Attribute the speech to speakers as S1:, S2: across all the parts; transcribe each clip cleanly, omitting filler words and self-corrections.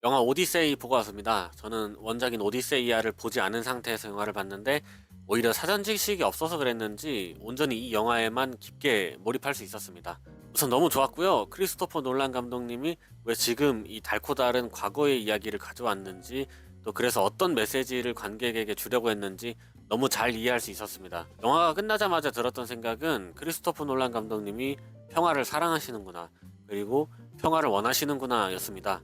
S1: 영화 오디세이 보고 왔습니다. 저는 원작인 오디세이아를 보지 않은 상태에서 영화를 봤는데 오히려 사전 지식이 없어서 그랬는지 온전히 이 영화에만 깊게 몰입할 수 있었습니다. 우선 너무 좋았고요. 크리스토퍼 놀란 감독님이 왜 지금 이 달코 다른 과거의 이야기를 가져왔는지, 또 그래서 어떤 메시지를 관객에게 주려고 했는지 너무 잘 이해할 수 있었습니다. 영화가 끝나자마자 들었던 생각은 크리스토퍼 놀란 감독님이 평화를 사랑하시는구나, 그리고 평화를 원하시는구나 였습니다.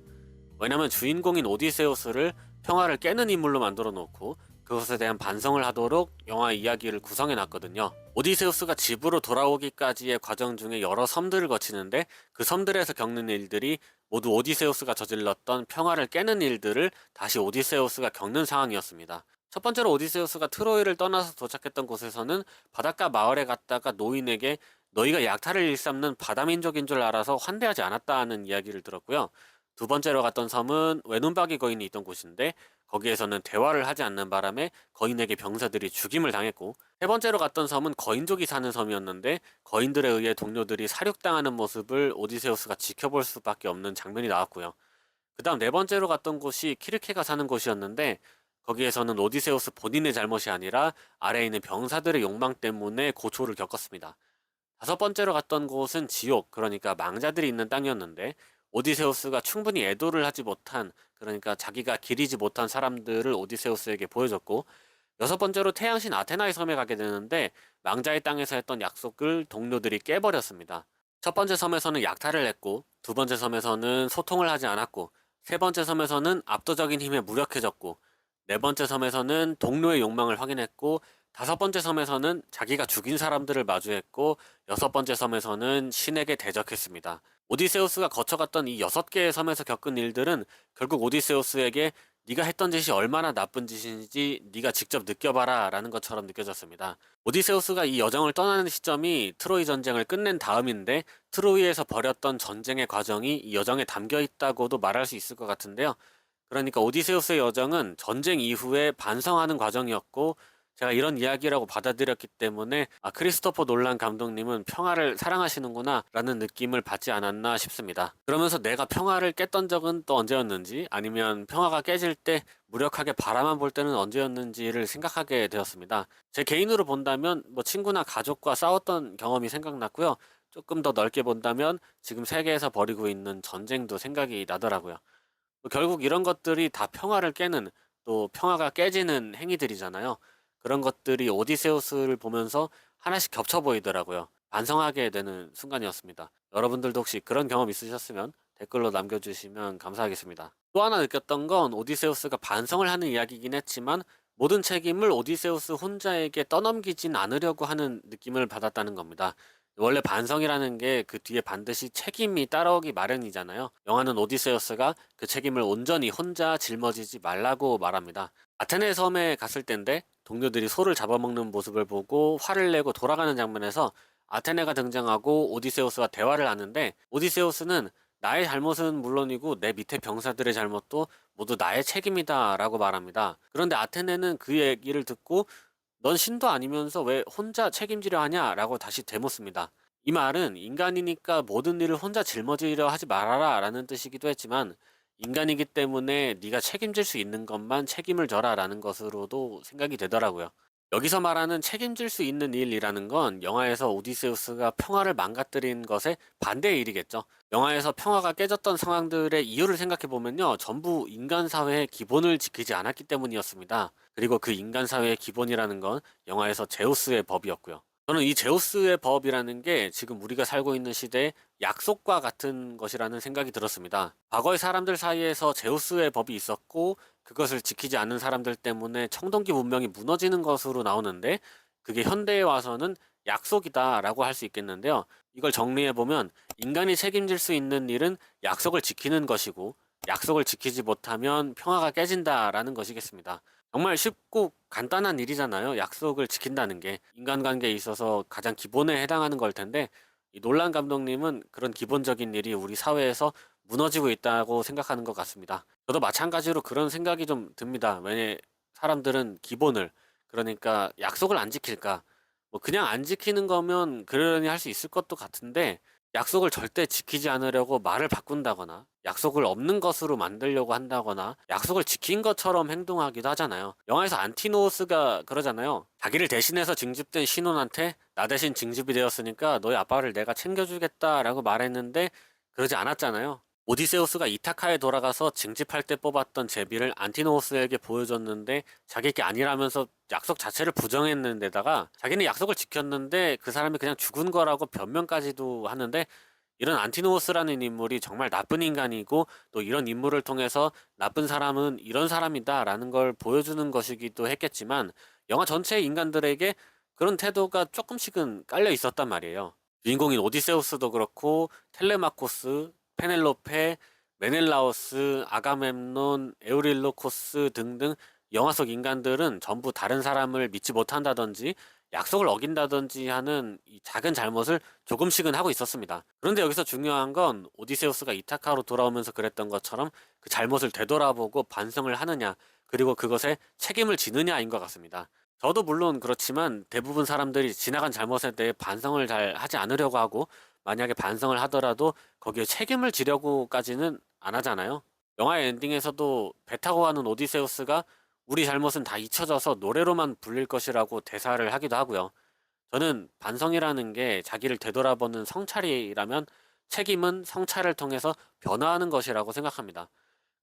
S1: 왜냐면 주인공인 오디세우스를 평화를 깨는 인물로 만들어 놓고 그것에 대한 반성을 하도록 영화 이야기를 구성해 놨거든요. 오디세우스가 집으로 돌아오기까지의 과정 중에 여러 섬들을 거치는데 그 섬들에서 겪는 일들이 모두 오디세우스가 저질렀던 평화를 깨는 일들을 다시 오디세우스가 겪는 상황이었습니다. 첫 번째로 오디세우스가 트로이를 떠나서 도착했던 곳에서는 바닷가 마을에 갔다가 노인에게 너희가 약탈을 일삼는 바다민족인 줄 알아서 환대하지 않았다는 이야기를 들었고요. 두 번째로 갔던 섬은 외눈박이 거인이 있던 곳인데 거기에서는 대화를 하지 않는 바람에 거인에게 병사들이 죽임을 당했고, 세 번째로 갔던 섬은 거인족이 사는 섬이었는데 거인들에 의해 동료들이 사륙당하는 모습을 오디세우스가 지켜볼 수밖에 없는 장면이 나왔고요. 그 다음 네 번째로 갔던 곳이 키르케가 사는 곳이었는데 거기에서는 오디세우스 본인의 잘못이 아니라 아래에 있는 병사들의 욕망 때문에 고초를 겪었습니다. 다섯 번째로 갔던 곳은 지옥, 그러니까 망자들이 있는 땅이었는데 오디세우스가 충분히 애도를 하지 못한, 그러니까 자기가 기리지 못한 사람들을 오디세우스에게 보여줬고, 여섯 번째로 태양신 아테나의 섬에 가게 되는데 망자의 땅에서 했던 약속을 동료들이 깨버렸습니다. 첫 번째 섬에서는 약탈을 했고, 두 번째 섬에서는 소통을 하지 않았고, 세 번째 섬에서는 압도적인 힘에 무력해졌고, 네 번째 섬에서는 동료의 욕망을 확인했고, 다섯 번째 섬에서는 자기가 죽인 사람들을 마주했고, 여섯 번째 섬에서는 신에게 대적했습니다. 오디세우스가 거쳐갔던 이 여섯 개의 섬에서 겪은 일들은 결국 오디세우스에게 네가 했던 짓이 얼마나 나쁜 짓인지 네가 직접 느껴봐라 라는 것처럼 느껴졌습니다. 오디세우스가 이 여정을 떠나는 시점이 트로이 전쟁을 끝낸 다음인데 트로이에서 벌였던 전쟁의 과정이 이 여정에 담겨 있다고도 말할 수 있을 것 같은데요. 그러니까 오디세우스의 여정은 전쟁 이후에 반성하는 과정이었고, 제가 이런 이야기라고 받아들였기 때문에 크리스토퍼 놀란 감독님은 평화를 사랑하시는구나 라는 느낌을 받지 않았나 싶습니다. 그러면서 내가 평화를 깼던 적은 또 언제였는지, 아니면 평화가 깨질 때 무력하게 바라만 볼 때는 언제였는지를 생각하게 되었습니다. 제 개인으로 본다면 뭐 친구나 가족과 싸웠던 경험이 생각났고요. 조금 더 넓게 본다면 지금 세계에서 벌이고 있는 전쟁도 생각이 나더라고요. 결국 이런 것들이 다 평화를 깨는, 또 평화가 깨지는 행위들이잖아요. 그런 것들이 오디세우스를 보면서 하나씩 겹쳐 보이더라고요. 반성하게 되는 순간이었습니다. 여러분들도 혹시 그런 경험 있으셨으면 댓글로 남겨주시면 감사하겠습니다. 또 하나 느꼈던 건 오디세우스가 반성을 하는 이야기이긴 했지만 모든 책임을 오디세우스 혼자에게 떠넘기진 않으려고 하는 느낌을 받았다는 겁니다. 원래 반성이라는 게 그 뒤에 반드시 책임이 따라오기 마련이잖아요. 영화는 오디세우스가 그 책임을 온전히 혼자 짊어지지 말라고 말합니다. 아테네 섬에 갔을 때인데 동료들이 소를 잡아먹는 모습을 보고 화를 내고 돌아가는 장면에서 아테네가 등장하고 오디세우스와 대화를 하는데 오디세우스는 나의 잘못은 물론이고 내 밑에 병사들의 잘못도 모두 나의 책임이다 라고 말합니다. 그런데 아테네는 그 얘기를 듣고 넌 신도 아니면서 왜 혼자 책임지려 하냐 라고 다시 되묻습니다. 이 말은 인간이니까 모든 일을 혼자 짊어지려 하지 말아라 라는 뜻이기도 했지만 인간이기 때문에 네가 책임질 수 있는 것만 책임을 져라 라는 것으로도 생각이 되더라고요. 여기서 말하는 책임질 수 있는 일이라는 건 영화에서 오디세우스가 평화를 망가뜨린 것의 반대의 일이겠죠. 영화에서 평화가 깨졌던 상황들의 이유를 생각해보면요. 전부 인간 사회의 기본을 지키지 않았기 때문이었습니다. 그리고 그 인간 사회의 기본이라는 건 영화에서 제우스의 법이었고요. 저는 이 제우스의 법이라는 게 지금 우리가 살고 있는 시대의 약속과 같은 것이라는 생각이 들었습니다. 과거의 사람들 사이에서 제우스의 법이 있었고 그것을 지키지 않는 사람들 때문에 청동기 문명이 무너지는 것으로 나오는데 그게 현대에 와서는 약속이다라고 할 수 있겠는데요. 이걸 정리해보면 인간이 책임질 수 있는 일은 약속을 지키는 것이고 약속을 지키지 못하면 평화가 깨진다라는 것이겠습니다. 정말 쉽고 간단한 일이잖아요. 약속을 지킨다는 게 인간관계에 있어서 가장 기본에 해당하는 걸 텐데 이 놀란 감독님은 그런 기본적인 일이 우리 사회에서 무너지고 있다고 생각하는 것 같습니다. 저도 마찬가지로 그런 생각이 좀 듭니다. 왜 사람들은 기본을, 그러니까 약속을 안 지킬까? 뭐 그냥 안 지키는 거면 그러려니 할 수 있을 것도 같은데 약속을 절대 지키지 않으려고 말을 바꾼다거나 약속을 없는 것으로 만들려고 한다거나 약속을 지킨 것처럼 행동하기도 하잖아요. 영화에서 안티노우스가 그러잖아요. 자기를 대신해서 징집된 신혼한테 나 대신 징집이 되었으니까 너희 아빠를 내가 챙겨주겠다라고 말했는데 그러지 않았잖아요. 오디세우스가 이타카에 돌아가서 징집할 때 뽑았던 제비를 안티노우스에게 보여줬는데 자기게 아니라면서 약속 자체를 부정했는데다가 자기는 약속을 지켰는데 그 사람이 그냥 죽은 거라고 변명까지도 하는데, 이런 안티노우스라는 인물이 정말 나쁜 인간이고 또 이런 인물을 통해서 나쁜 사람은 이런 사람이다라는 걸 보여주는 것이기도 했겠지만, 영화 전체의 인간들에게 그런 태도가 조금씩은 깔려 있었단 말이에요. 주인공인 오디세우스도 그렇고 텔레마코스, 페넬로페, 메넬라오스, 아가멤논, 에우릴로코스 등등 영화 속 인간들은 전부 다른 사람을 믿지 못한다든지 약속을 어긴다든지 하는 이 작은 잘못을 조금씩은 하고 있었습니다. 그런데 여기서 중요한 건 오디세우스가 이타카로 돌아오면서 그랬던 것처럼 그 잘못을 되돌아보고 반성을 하느냐, 그리고 그것에 책임을 지느냐인 것 같습니다. 저도 물론 그렇지만 대부분 사람들이 지나간 잘못에 대해 반성을 잘 하지 않으려고 하고, 만약에 반성을 하더라도 거기에 책임을 지려고까지는 안 하잖아요. 영화의 엔딩에서도 배 타고 가는 오디세우스가 우리 잘못은 다 잊혀져서 노래로만 불릴 것이라고 대사를 하기도 하고요. 저는 반성이라는 게 자기를 되돌아보는 성찰이라면 책임은 성찰을 통해서 변화하는 것이라고 생각합니다.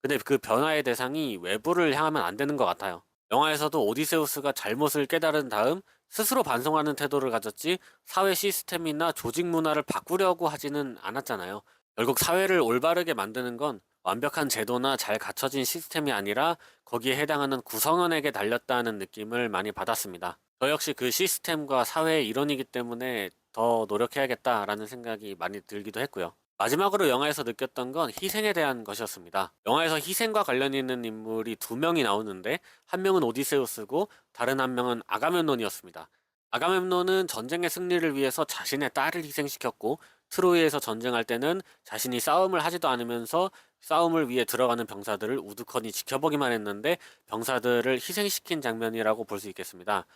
S1: 근데 그 변화의 대상이 외부를 향하면 안 되는 것 같아요. 영화에서도 오디세우스가 잘못을 깨달은 다음 스스로 반성하는 태도를 가졌지 사회 시스템이나 조직 문화를 바꾸려고 하지는 않았잖아요. 결국 사회를 올바르게 만드는 건 완벽한 제도나 잘 갖춰진 시스템이 아니라 거기에 해당하는 구성원에게 달렸다는 느낌을 많이 받았습니다. 저 역시 그 시스템과 사회의 일원이기 때문에 더 노력해야겠다라는 생각이 많이 들기도 했고요. 마지막으로 영화에서 느꼈던 건 희생에 대한 것이었습니다. 영화에서 희생과 관련 있는 인물이 두 명이 나오는데, 한 명은 오디세우스고 다른 한 명은 아가멤논이었습니다. 아가멤논은 전쟁의 승리를 위해서 자신의 딸을 희생시켰고, 트로이에서 전쟁할 때는 자신이 싸움을 하지도 않으면서 싸움을 위해 들어가는 병사들을 우두커니 지켜보기만 했는데 병사들을 희생시킨 장면이라고 볼 수 있겠습니다.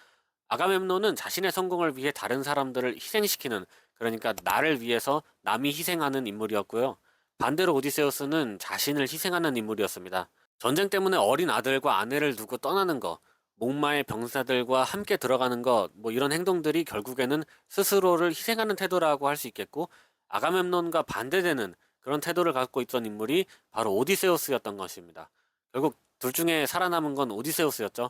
S1: 아가멤논은 자신의 성공을 위해 다른 사람들을 희생시키는, 그러니까 나를 위해서 남이 희생하는 인물이었고요. 반대로 오디세우스는 자신을 희생하는 인물이었습니다. 전쟁 때문에 어린 아들과 아내를 두고 떠나는 거, 목마의 병사들과 함께 들어가는 것, 뭐 이런 행동들이 결국에는 스스로를 희생하는 태도라고 할 수 있겠고, 아가멤논과 반대되는 그런 태도를 갖고 있던 인물이 바로 오디세우스였던 것입니다. 결국 둘 중에 살아남은 건 오디세우스였죠.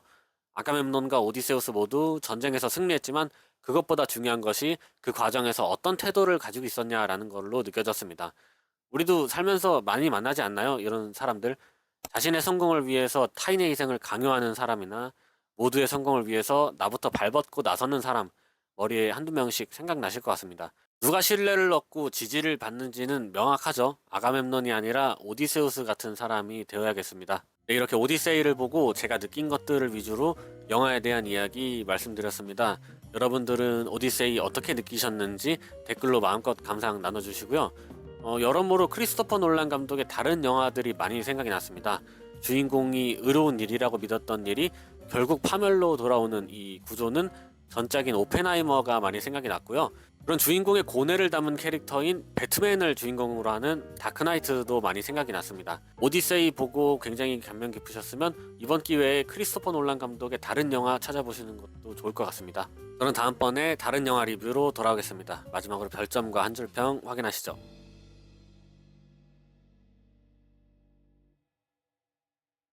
S1: 아가멤논과 오디세우스 모두 전쟁에서 승리했지만 그것보다 중요한 것이 그 과정에서 어떤 태도를 가지고 있었냐라는 걸로 느껴졌습니다. 우리도 살면서 많이 만나지 않나요? 이런 사람들. 자신의 성공을 위해서 타인의 희생을 강요하는 사람이나 모두의 성공을 위해서 나부터 발벗고 나서는 사람, 머리에 한두 명씩 생각나실 것 같습니다. 누가 신뢰를 얻고 지지를 받는지는 명확하죠. 아가멤논이 아니라 오디세우스 같은 사람이 되어야겠습니다. 네, 이렇게 오디세이를 보고 제가 느낀 것들을 위주로 영화에 대한 이야기 말씀드렸습니다. 여러분들은 오디세이 어떻게 느끼셨는지 댓글로 마음껏 감상 나눠주시고요. 여러모로 크리스토퍼 놀란 감독의 다른 영화들이 많이 생각이 났습니다. 주인공이 의로운 일이라고 믿었던 일이 결국 파멸로 돌아오는 이 구조는 전작인 오펜하이머가 많이 생각이 났고요. 그런 주인공의 고뇌를 담은 캐릭터인 배트맨을 주인공으로 하는 다크나이트도 많이 생각이 났습니다. 오디세이 보고 굉장히 감명 깊으셨으면 이번 기회에 크리스토퍼 놀란 감독의 다른 영화 찾아보시는 것도 좋을 것 같습니다. 저는 다음번에 다른 영화 리뷰로 돌아오겠습니다. 마지막으로 별점과 한 줄평 확인하시죠.